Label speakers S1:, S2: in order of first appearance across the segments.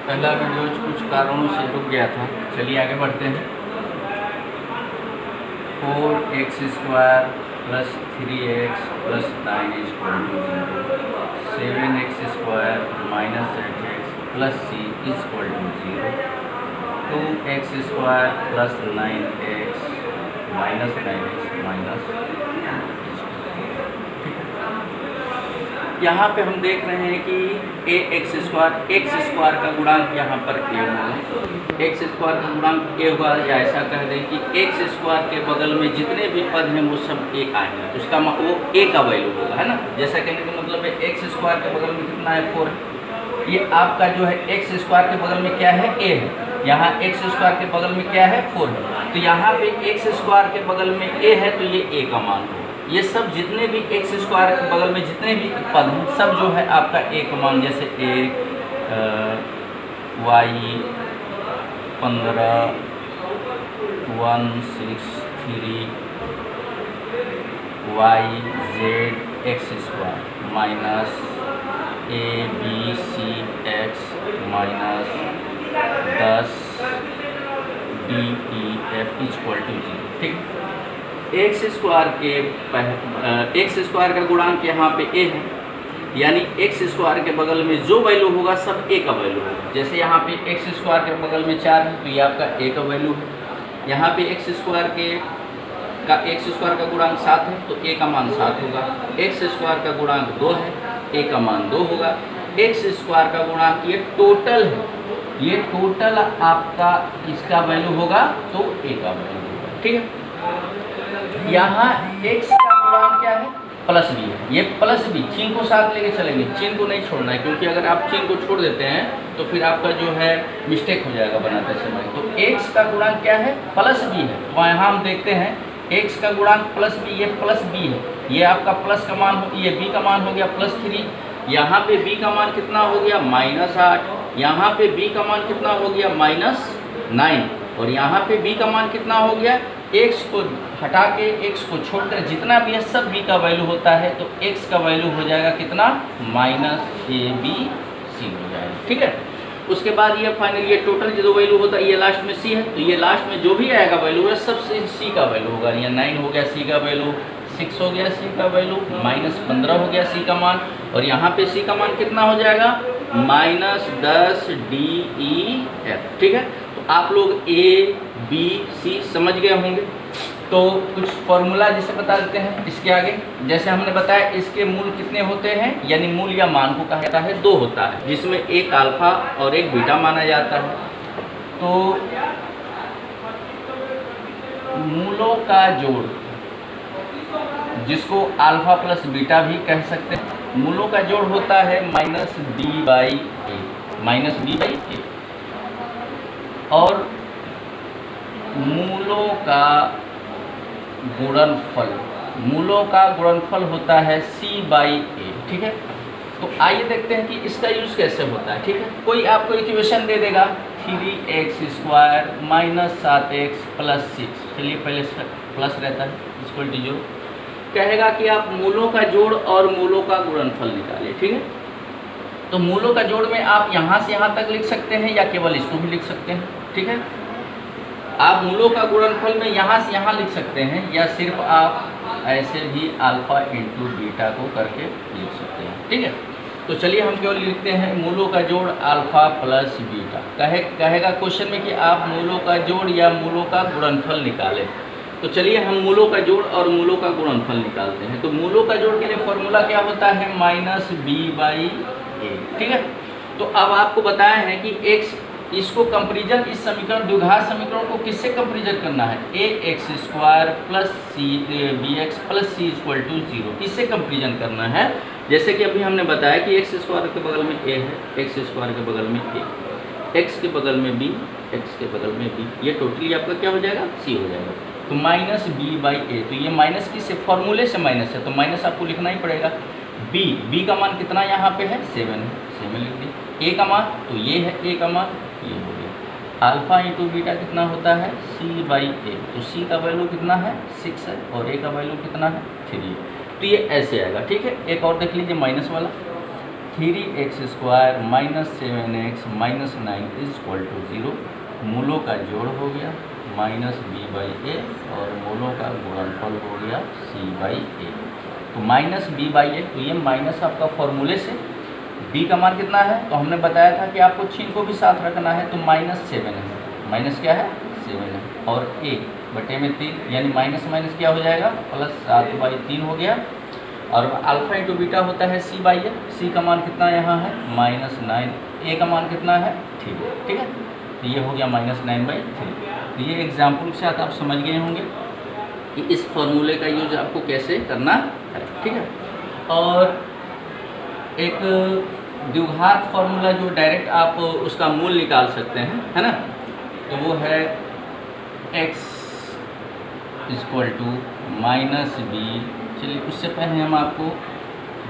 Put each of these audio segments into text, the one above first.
S1: पहला वीडियो कुछ कारणों से रुक गया था। चलिए आगे बढ़ते हैं। 4x² + 3x + 9 = 0, 7x² - 8x + c = 0, 2x² + 9x - 9x यहाँ पे हम देख रहे हैं कि x² का गुणांक यहाँ पर a होगा। x² का गुणांक a होगा, या ऐसा कह दें कि x² के बगल में जितने भी पद हैं वो सब a आएंगे, उसका वो a का वैल्यू होगा, है ना। जैसा कहने का मतलब है x² के बगल में कितना है 4 है। ये आपका जो है x² के बगल में क्या है a है, यहाँ x² के बगल में क्या है 4 है, तो यहाँ पे x² के बगल में a है तो ये a का मान होगा। ये सब जितने भी x² के बगल में जितने भी पद हैं सब जो है आपका a का मान, जैसे 1 y 15 1 6 3 y z x² minus a b c x minus 10 d e f = 0। ठीक, x² का गुणांक यहाँ पे a है, यानी x² के बगल में जो वैल्यू होगा सब a का वैल्यू होगा। जैसे यहाँ पे x² के बगल में 4 है तो ये आपका a का वैल्यू है। यहाँ पे x² का गुणांक 7 है तो a का मान 7 होगा। x² का गुणांक 2 है, a का मान 2 होगा। x² का गुणांक ये टोटल है, ये टोटल आपका इसका वैल्यू होगा तो a का वैल्यू होगा। ठीक है, यहाँ x का गुणांक क्या है प्लस b है, ये प्लस b चिन्ह को साथ लेके चलेंगे, चिन्ह को नहीं छोड़ना है, क्योंकि अगर आप चिन्ह को छोड़ देते हैं तो फिर आपका जो है मिस्टेक हो जाएगा बनाते समय। तो x का गुणांक क्या है प्लस b है, तो यहाँ हम देखते हैं x का गुणांक प्लस b, ये प्लस b है, ये आपका प्लस का मान हो, ये b का मान हो गया +3, यहाँ पे b का मान कितना हो गया -8, यहाँ पे b का मान कितना हो गया -9, और यहाँ पे b का मान कितना हो गया, x को हटा के x को छोड़कर जितना भी है सब b का वैल्यू होता है, तो x का वैल्यू हो जाएगा कितना -abc हो जाएगा। ठीक है, उसके बाद ये फाइनल ये टोटल जो वैल्यू होता है ये लास्ट में c है, तो ये लास्ट में जो भी आएगा वैल्यू है सब c का वैल्यू होगा। ये 9 हो गया c का वैल्यू, 6 हो गया c का वैल्यू, -15 हो गया c का मान, और यहाँ पे c का मान कितना हो जाएगा -10 d e f। ठीक है, तो आप लोग a b c समझ गए होंगे। तो कुछ फॉर्मूला जिसे बता देते हैं इसके आगे। जैसे हमने बताया इसके मूल कितने होते हैं, यानी मूल या मान को कहा जाता है 2 होता है, जिसमें एक अल्फा और एक बीटा माना जाता है। तो मूलों का जोड़, जिसको अल्फा प्लस बीटा भी कह सकते हैं, मूलों का जोड़ होता है -b/a, और मूलों का गुणनफल होता है c/a। ठीक है, तो आइए देखते हैं कि इसका यूज़ कैसे होता है। ठीक है, कोई आपको इक्वेशन दे देगा 3x² - 7x + 6, चलिए पहले प्लस रहता है =0, कहेगा कि आप मूलों का जोड़ और मूलों का गुणनफल निकालिए। ठीक है, तो मूलों का जोड़ में आप यहाँ से यहाँ तक लिख सकते हैं या केवल इसको भी लिख सकते हैं। ठीक है, आप मूलों का गुणनफल में यहाँ से यहाँ लिख सकते हैं, या सिर्फ आप ऐसे भी अल्फा × बीटा को करके लिख सकते हैं। ठीक है, तो चलिए हम केवल लिखते हैं मूलों का जोड़ अल्फा प्लस बीटा। कहेगा क्वेश्चन में कि आप मूलों का जोड़ या मूलों का गुणनफल निकालें। तो चलिए हम मूलों का जोड़ और मूलों का गुणनफल निकालते हैं। तो मूलों का जोड़ के लिए फॉर्मूला क्या होता है -b/a। ठीक है, तो अब आपको बताया है कि x, इसको कंपेरिजन, इस समीकरण द्विघात समीकरण को किससे कंपेरिजन करना है, ax² + bx + c = 0, इससे कंपेरिजन करना है। जैसे कि अभी हमने बताया कि x² के बगल में a है, x² के बगल में a, x के बगल में b, x के बगल में b, ये टोटली आपका क्या हो जाएगा c हो जाएगा। तो -b/a, तो ये माइनस किससे, फॉर्मूले से माइनस है, तो माइनस आपको लिखना ही पड़ेगा। b का मान कितना यहाँ पे है 7 है, 7 लिख दिए। a का मान तो ये है, a का मान ये हो गया। अल्फा × बीटा कितना होता है c/a, तो c का वैल्यू कितना है 6 है, और a का वैल्यू कितना है 3 है। तो ये ऐसे आएगा। ठीक है, एक और देख लीजिए माइनस वाला, 3x² माइनस 7x माइनस 9 = 0। मूलों का जोड़ हो गया -b/a और मूलों का गुणनफल हो गया c/a। तो -b/a, तो ये माइनस आपका फॉर्मूले से b का मान कितना है, तो हमने बताया था कि आपको चिन्ह को भी साथ रखना है, तो -7 है। माइनस क्या है, 7 है, और a बटे में 3, यानी माइनस माइनस क्या हो जाएगा, +7/3 हो गया। और अल्फा इंटू बीटा होता है c/a। c का मान कितना यहाँ है, -9, a का मान कितना है 3, ठीक है। तो ये हो गया -9/3। तो ये एग्जाम्पल के साथ आप समझ गए होंगे कि इस फॉर्मूले का यूज आपको कैसे करना है, ठीक है। और एक द्विघात फॉर्मूला जो डायरेक्ट आप उसका मूल निकाल सकते हैं, है ना, तो वो है x = -b। चलिए उससे पहले हम आपको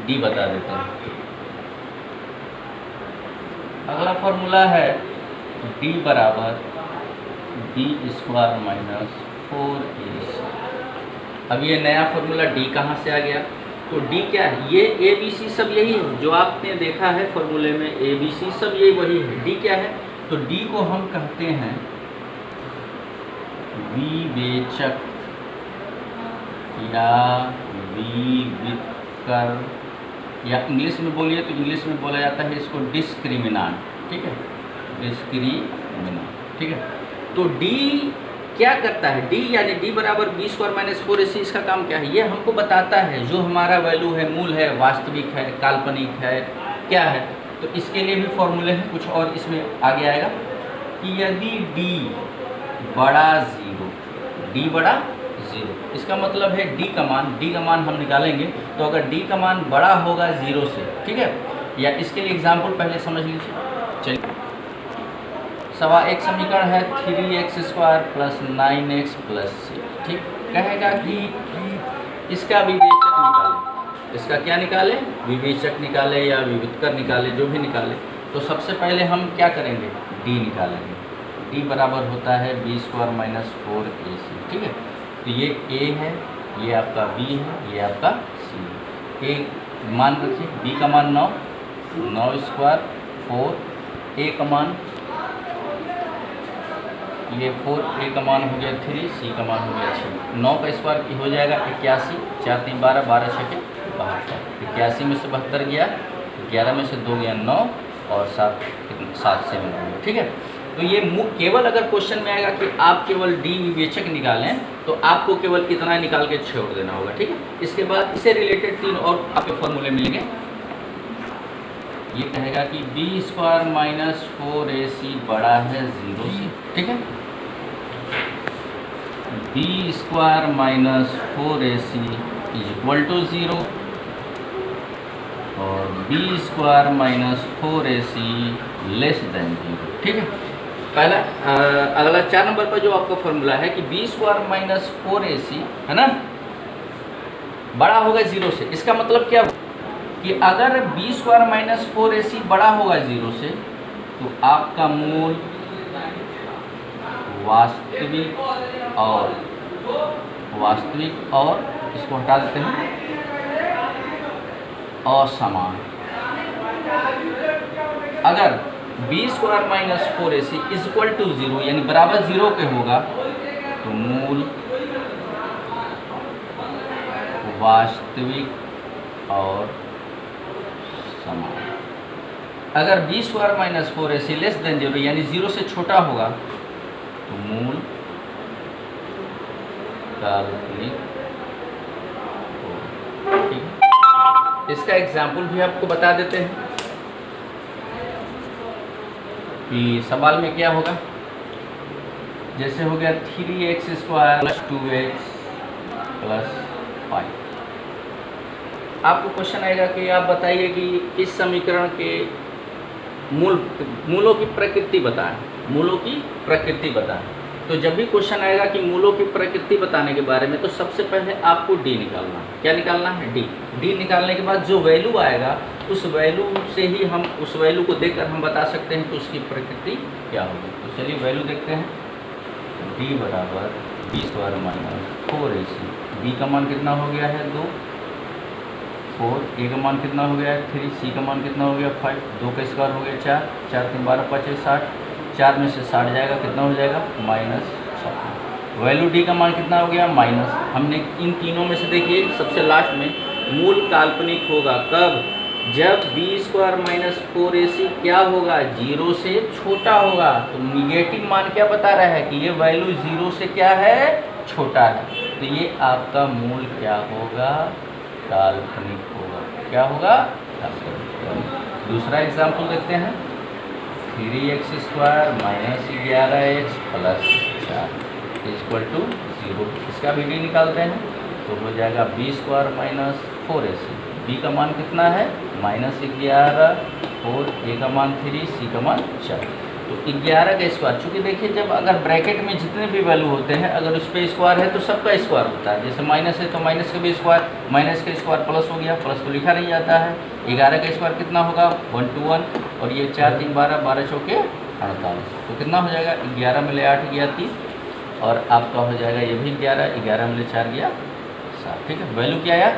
S1: d बता देते हैं। अगला फॉर्मूला है d = b² - 4ac। अब ये नया फॉर्मूला d कहाँ से आ गया, तो d क्या है, ये a b c सब यही है जो आपने देखा है फॉर्मूले में, a b c सब ये वही है। d क्या है, तो d को हम कहते हैं विवेचक या विविधकर, या इंग्लिश में बोलिए तो इंग्लिश में बोला जाता है इसको डिस्क्रिमिनांट, ठीक है, डिस्क्रिमिनांट, ठीक है। तो d क्या करता है, d यानी d = b² - 4ac। इसका काम क्या है, ये हमको बताता है जो हमारा वैल्यू है, मूल है, वास्तविक है, काल्पनिक है, क्या है। तो इसके लिए भी फॉर्मूले हैं कुछ और इसमें आगे आएगा कि यदि d बड़ा 0, d बड़ा 0, इसका मतलब है d का मान हम निकालेंगे, तो अगर d का मान बड़ा होगा 0 से, ठीक है, या इसके लिए एग्जाम्पल पहले समझ लीजिए। चलिए, एक समीकरण है 3x² + 9x + c, ठीक, कहेगा कि इसका विवेचक निकाले। इसका क्या निकाले, विवेचक निकाले या विविधकर निकाले, जो भी निकाले। तो सबसे पहले हम क्या करेंगे, d निकालेंगे। d बराबर होता है b² - 4ac, ठीक है। तो ये a है, ये आपका b है, ये आपका c है। a मान रखिए, b का मान 9, 9² 4, a का मान ये 4, a का मान हो गया 3, c का मान हो गया 6। 9 का स्क्वायर की हो जाएगा 81, 4 3 12, 12 6 72। 81 में से 72 गया, 11 में से 2 गया 9, और 7 से 9, ठीक है। तो ये केवल अगर क्वेश्चन में आएगा कि आप केवल d विवेचक निकालें, तो आपको केवल इतना निकाल के छोड़ देना होगा, ठीक है। इसके बाद इससे रिलेटेड 3 और आपके फॉर्मूले मिलेंगे। ये कहेगा कि b² - 4ac बड़ा है 0 से, ठीक है। b² - 4ac = 0 और b² - 4ac << 0, ठीक है। पहला अगला 4 नंबर पर जो आपका फॉर्मूला है कि b² - 4ac, है ना, बड़ा होगा 0 से। इसका मतलब क्या कि अगर b² - 4ac बड़ा होगा 0 से, तो आपका मूल वास्तविक और इसको हटा देते हैं असमान। अगर b² - 4ac = 0 यानी बराबर 0 के होगा, तो मूल वास्तविक और समान। अगर b² - 4ac << 0 यानी 0 से छोटा होगा, तो मूल काल्पनिक होगा, ठीक है। इसका एग्जाम्पल भी आपको बता देते हैं कि सवाल में क्या होगा। जैसे हो गया 3x² + 2x + 5। आपको क्वेश्चन आएगा कि आप बताइए कि इस समीकरण के मूलों की प्रकृति बताएं, मूलों की प्रकृति बताएं। तो जब भी क्वेश्चन आएगा कि मूलों की प्रकृति बताने के बारे में, तो सबसे पहले आपको d निकालना है। क्या निकालना है, d निकालने के बाद जो वैल्यू आएगा, उस वैल्यू से ही हम उस वैल्यू को देखकर हम बता सकते हैं कि उसकी प्रकृति क्या होगी। तो चलिए वैल्यू देखते हैं। d = b² - 4ac। b का मान कितना हो गया है 2, 4, ए का मान कितना हो गया 3, सी का मान कितना हो गया 5, 2 का स्क्वायर हो गया 4, 4 3 12 5 60, 4 में से 60 जाएगा कितना हो जाएगा -4। वैल्यू डी का मान कितना हो गया माइनस। हमने इन तीनों में से देखिए सबसे लास्ट में मूल काल्पनिक होगा कब, जब b² - 4ac क्या होगा 0 से छोटा होगा। तो निगेटिव मान क्या बता रहा है कि ये वैल्यू 0 से क्या है छोटा है, तो ये आपका मूल क्या होगा काल्पनिक होगा। क्या होगा काल्पनिक। दूसरा एग्जाम्पल देखते हैं 3x² - 11x + 4 = 0। इसका भी डी निकालते हैं तो हो जाएगा b² - 4ac। b का मान कितना है -11, 4, a का मान 3, c का मान 4। तो 11 का स्क्वायर, चूँकि देखिए जब अगर ब्रैकेट में जितने भी वैल्यू होते हैं अगर उस पर स्क्वायर है तो सबका स्क्वायर होता है। जैसे माइनस है तो माइनस का भी स्क्वायर, माइनस का स्क्वायर प्लस हो गया, प्लस तो लिखा नहीं जाता है। 11 का स्क्वायर कितना होगा 1 to 1, और ये 4 3 12, 12 चौके 48। तो कितना हो जाएगा 11 में ले 8 गया 30, और आपका हो जाएगा ये भी 11, 11 में ले 4 गया 7। ठीक है, वैल्यू क्या आया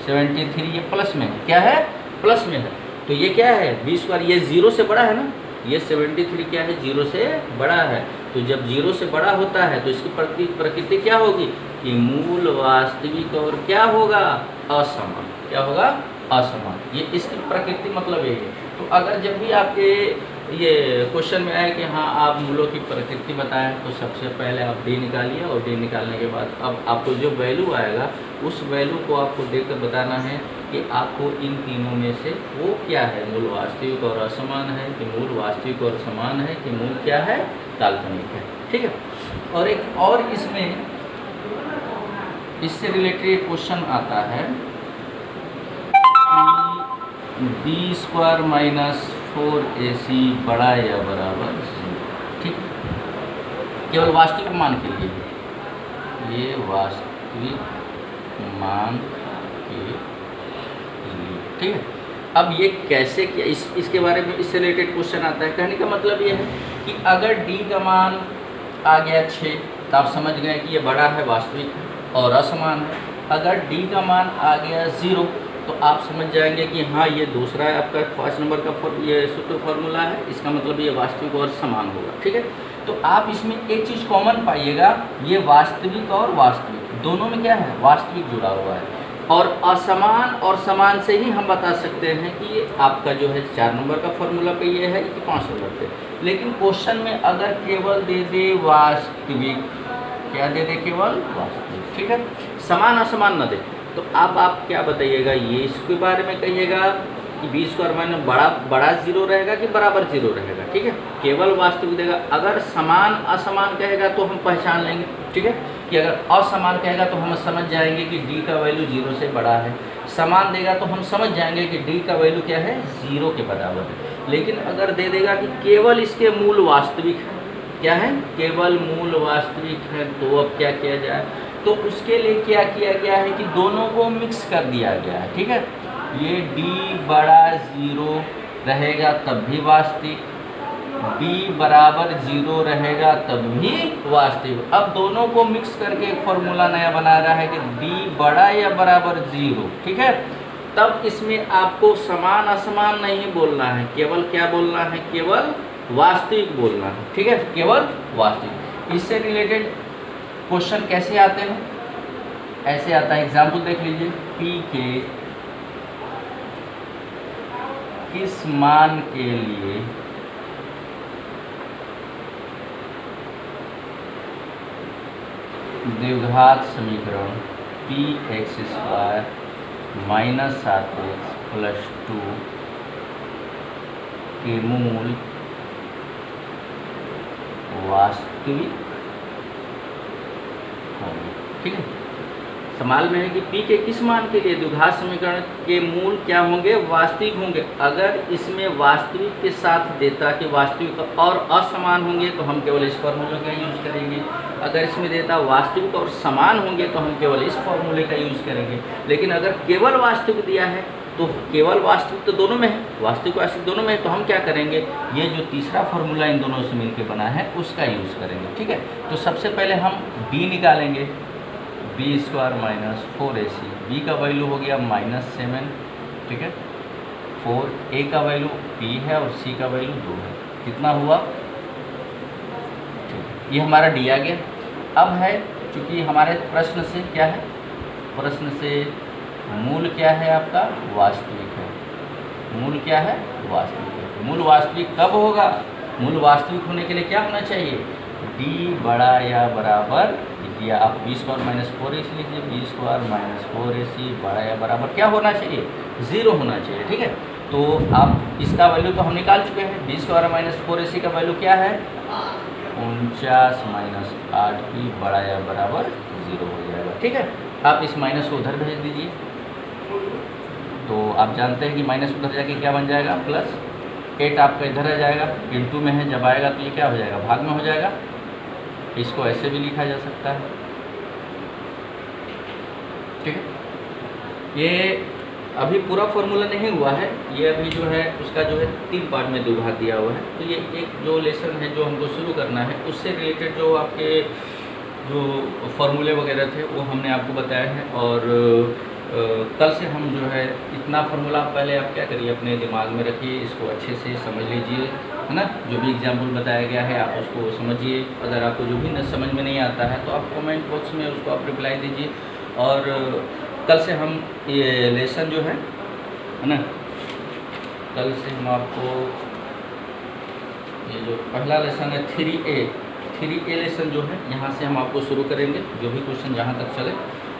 S1: 73। ये प्लस में क्या है प्लस में है, तो ये क्या है b², ये 0 से बड़ा है ना, ये 73 क्या है 0 से बड़ा है। तो जब 0 से बड़ा होता है तो इसकी प्रकृति क्या होगी कि मूल वास्तविक और क्या होगा असमान। क्या होगा असमान, ये इसकी प्रकृति मतलब ये है। तो अगर जब भी आपके ये क्वेश्चन में आए कि हाँ आप मूलों की प्रकृति बताएं, तो सबसे पहले आप डी निकालिए, और डी निकालने के बाद अब आपको जो वैल्यू आएगा उस वैल्यू को आपको देखकर बताना है कि आपको इन तीनों में से वो क्या है, मूल वास्तविक और असमान है कि मूल वास्तविक और समान है कि मूल क्या है काल्पनिक है। ठीक है, और एक और इसमें इससे रिलेटेड क्वेश्चन आता है b² - 4ac बड़ा या बराबर 0। ठीक, केवल वास्तविक मान के लिए, ये वास्तविक मान के लिए। ठीक है, अब ये कैसे किया इसके बारे में इससे रिलेटेड क्वेश्चन आता है। कहने का मतलब ये है कि अगर d का मान आ गया 6 तो आप समझ गए कि ये बड़ा है वास्तविक और असमान है। अगर d का मान आ गया 0 तो आप समझ जाएंगे कि हाँ ये दूसरा है आपका 5 नंबर का ये सूत्र फॉर्मूला है, इसका मतलब ये वास्तविक और समान होगा। ठीक है, तो आप इसमें एक चीज़ कॉमन पाइएगा, ये वास्तविक और वास्तविक दोनों में क्या है वास्तविक जुड़ा हुआ है, और असमान और समान से ही हम बता सकते हैं कि ये आपका जो है 4 नंबर का फॉर्मूला पे ये है कि 5 नंबर पे। लेकिन क्वेश्चन में अगर केवल दे दे वास्तविक, क्या दे दे केवल वास्तविक, ठीक है, समान असमान न दे, तो आप क्या बताइएगा, ये इसके बारे में कहिएगा कि b² बड़ा 0 रहेगा कि बराबर 0 रहेगा। ठीक है, केवल वास्तविक देगा। अगर समान असमान कहेगा तो हम पहचान लेंगे। ठीक है, कि अगर असमान कहेगा तो हम समझ जाएंगे कि d का वैल्यू 0 से बड़ा है, समान देगा तो हम समझ जाएंगे कि d का वैल्यू क्या है 0 के बराबर है। लेकिन अगर दे देगा कि केवल इसके मूल वास्तविक है, क्या है केवल मूल वास्तविक है, तो अब क्या किया जाए, तो उसके लिए क्या किया गया है कि दोनों को मिक्स कर दिया गया है। ठीक है, ये d बड़ा 0 रहेगा तब भी वास्तविक, d बराबर 0 रहेगा तब भी वास्तविक। अब दोनों को मिक्स करके एक फॉर्मूला नया बना रहा है कि d बड़ा या बराबर 0। ठीक है, तब इसमें आपको समान असमान नहीं बोलना है, केवल क्या बोलना है, केवल वास्तविक बोलना है। ठीक है, केवल वास्तविक। इससे रिलेटेड क्वेश्चन कैसे आते हैं, ऐसे आता है। एग्जाम्पल देख लीजिए, p के किस मान के लिए द्विघात समीकरण px² - 7x + 2 के मूल वास्तविक होंगे। ठीक है, सवाल में है कि p के किस मान के लिए द्विघात समीकरण के मूल क्या होंगे वास्तविक होंगे। अगर इसमें वास्तविक के साथ देता कि वास्तविक और असमान होंगे तो हम केवल इस फॉर्मूले का यूज़ करेंगे। अगर इसमें देता वास्तविक और समान होंगे तो हम केवल इस फॉर्मूले का यूज़ करेंगे। लेकिन अगर केवल वास्तविक दिया है तो केवल वास्तविक तो दोनों में है, वास्तविक वास्तविक दोनों में है, तो हम क्या करेंगे, ये जो तीसरा फॉर्मूला इन दोनों से मिलकर बना है उसका यूज़ करेंगे। ठीक है, तो सबसे पहले हम d निकालेंगे। B square minus 4ac, B का वैल्यू हो गया -7, ठीक है। 4 ए का वैल्यू p है और c का वैल्यू 2 है। कितना हुआ? ठीक, ये हमारा दिया गया। अब है चूँकि हमारे प्रश्न से क्या है, प्रश्न से मूल क्या है आपका? वास्तविक है। मूल क्या है? वास्तविक है। मूल वास्तविक कब होगा? मूल वास्तविक होने के लिए क्या होना चाहिए? d बड़ा या बराबर, या आप बी स्क्वायर माइनस 4ac लिखिए, बी स्क्वायर माइनस 4ac बड़ा या बराबर क्या होना चाहिए? 0 होना चाहिए, ठीक है। तो आप इसका वैल्यू तो हम निकाल चुके हैं। बी स्क्वायर माइनस 4ac का वैल्यू क्या है? 49 माइनस 8p बड़ा या बराबर 0 हो जाएगा, ठीक है। आप इस माइनस को उधर भेज दीजिए, तो आप जानते हैं कि माइनस उधर जाके क्या बन जाएगा? प्लस 8 आपका इधर आ जाएगा, इंटू में है, जब आएगा तो ये क्या हो जाएगा? भाग में हो जाएगा। इसको ऐसे भी लिखा जा सकता है, ठीक है। ये अभी पूरा फॉर्मूला नहीं हुआ है, ये अभी जो है उसका जो है 3 पार्ट में 2 भाग दिया हुआ है। तो ये एक जो लेसन है जो हमको शुरू करना है, उससे रिलेटेड जो आपके जो फॉर्मूले वगैरह थे वो हमने आपको बताया है। और कल से हम जो है इतना फार्मूला पहले आप क्या करिए, अपने दिमाग में रखिए, इसको अच्छे से समझ लीजिए, है ना। जो भी एग्जाम्पल बताया गया है आप उसको समझिए। अगर आपको जो भी न समझ में नहीं आता है तो आप कमेंट बॉक्स में उसको आप रिप्लाई दीजिए। और कल से हम ये लेसन जो है ना, कल से हम आपको ये जो पहला लेसन है 3A लेसन जो है, यहाँ से हम आपको शुरू करेंगे। जो भी क्वेश्चन जहाँ तक चले,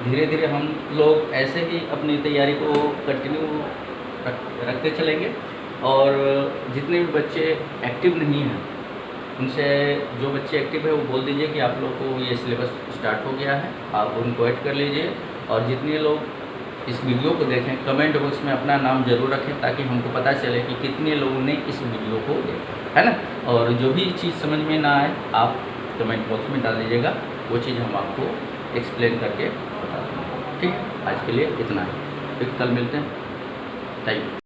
S1: धीरे धीरे हम लोग ऐसे ही अपनी तैयारी को कंटिन्यू रखते चलेंगे। और जितने भी बच्चे एक्टिव नहीं हैं, उनसे जो बच्चे एक्टिव है वो बोल दीजिए कि आप लोग को ये सिलेबस स्टार्ट हो गया है, आप उनको ऐड कर लीजिए। और जितने लोग इस वीडियो को देखें, कमेंट बॉक्स में अपना नाम जरूर रखें, ताकि हमको पता चले कि कितने लोगों ने इस वीडियो को देखा, है ना। और जो भी चीज़ समझ में ना आए आप कमेंट बॉक्स में डाल दीजिएगा, वो चीज़ हम आपको एक्सप्लेन करके बता देंगे, ठीक है। आज के लिए इतना ही, फिर कल मिलते हैं। Thank you.